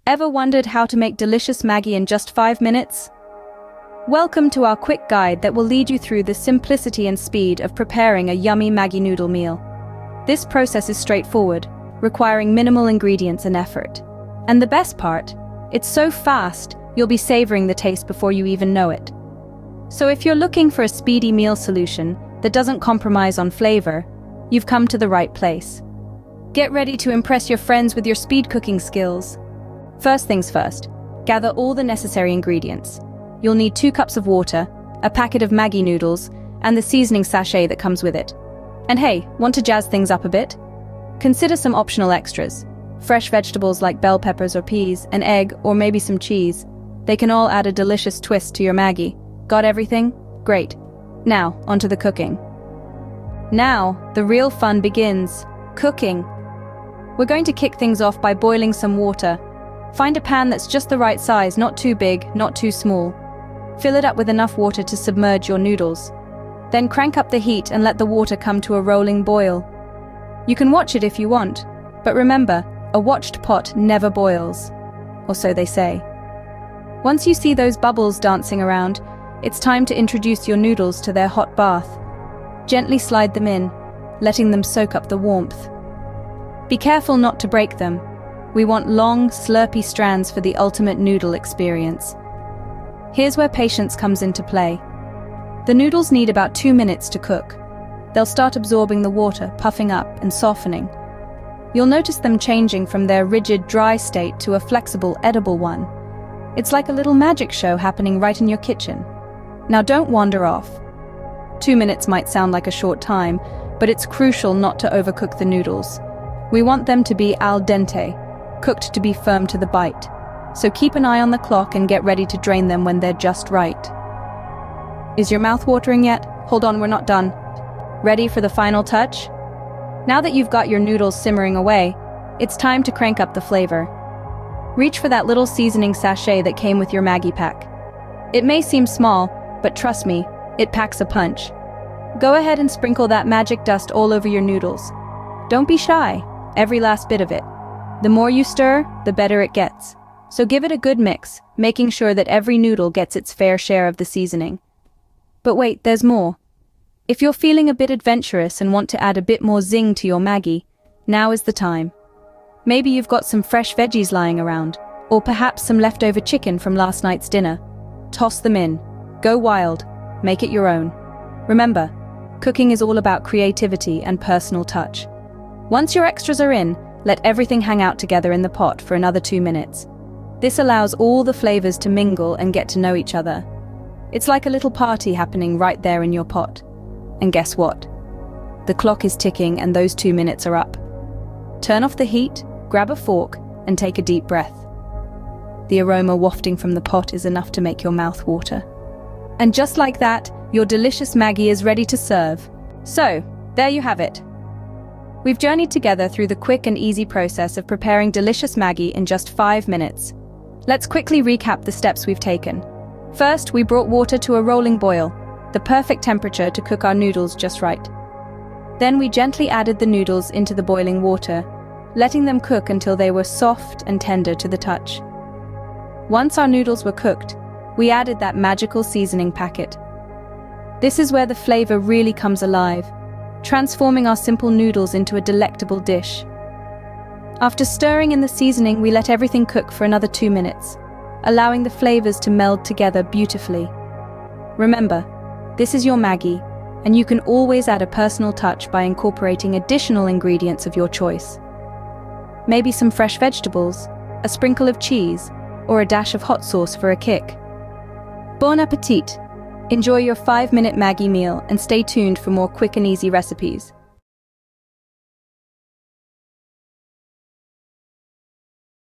Ever wondered how to make delicious Maggi in just 5 minutes? Welcome to our quick guide that will lead you through the simplicity and speed of preparing a yummy Maggi noodle meal. This process is straightforward, requiring minimal ingredients and effort. And the best part, it's so fast, you'll be savoring the taste before you even know it. So if you're looking for a speedy meal solution that doesn't compromise on flavor, you've come to the right place. Get ready to impress your friends with your speed cooking skills. First things first, gather all the necessary ingredients. You'll need 2 cups of water, a packet of Maggi noodles, and the seasoning sachet that comes with it. And hey, want to jazz things up a bit? Consider some optional extras. Fresh vegetables like bell peppers or peas, an egg, or maybe some cheese. They can all add a delicious twist to your Maggi. Got everything? Great. Now, onto the cooking. Now, the real fun begins. Cooking. We're going to kick things off by boiling some water. Find a pan that's just the right size, not too big, not too small. Fill it up with enough water to submerge your noodles. Then crank up the heat and let the water come to a rolling boil. You can watch it if you want, but remember, a watched pot never boils. Or so they say. Once you see those bubbles dancing around, it's time to introduce your noodles to their hot bath. Gently slide them in, letting them soak up the warmth. Be careful not to break them. We want long, slurpy strands for the ultimate noodle experience. Here's where patience comes into play. The noodles need about 2 minutes to cook. They'll start absorbing the water, puffing up and softening. You'll notice them changing from their rigid, dry state to a flexible, edible one. It's like a little magic show happening right in your kitchen. Now don't wander off. 2 minutes might sound like a short time, but it's crucial not to overcook the noodles. We want them to be al dente, cooked to be firm to the bite. So keep an eye on the clock and get ready to drain them when they're just right. Is your mouth watering yet? Hold on, we're not done. Ready for the final touch? Now that you've got your noodles simmering away, it's time to crank up the flavor. Reach for that little seasoning sachet that came with your Maggi pack. It may seem small, but trust me, it packs a punch. Go ahead and sprinkle that magic dust all over your noodles. Don't be shy, every last bit of it. The more you stir, the better it gets. So give it a good mix, making sure that every noodle gets its fair share of the seasoning. But wait, there's more. If you're feeling a bit adventurous and want to add a bit more zing to your Maggi, now is the time. Maybe you've got some fresh veggies lying around, or perhaps some leftover chicken from last night's dinner. Toss them in. Go wild. Make it your own. Remember, cooking is all about creativity and personal touch. Once your extras are in, let everything hang out together in the pot for another 2 minutes. This allows all the flavors to mingle and get to know each other. It's like a little party happening right there in your pot. And guess what? The clock is ticking and those 2 minutes are up. Turn off the heat, grab a fork, and take a deep breath. The aroma wafting from the pot is enough to make your mouth water. And just like that, your delicious Maggi is ready to serve. So, there you have it. We've journeyed together through the quick and easy process of preparing delicious Maggi in just 5 minutes. Let's quickly recap the steps we've taken. First, we brought water to a rolling boil, the perfect temperature to cook our noodles just right. Then we gently added the noodles into the boiling water, letting them cook until they were soft and tender to the touch. Once our noodles were cooked, we added that magical seasoning packet. This is where the flavor really comes alive, transforming our simple noodles into a delectable dish. After stirring in the seasoning, we let everything cook for another 2 minutes, allowing the flavors to meld together beautifully. Remember, this is your Maggi, and you can always add a personal touch by incorporating additional ingredients of your choice. Maybe some fresh vegetables, a sprinkle of cheese, or a dash of hot sauce for a kick. Bon appetit! Enjoy your 5-minute Maggi meal and stay tuned for more quick and easy recipes.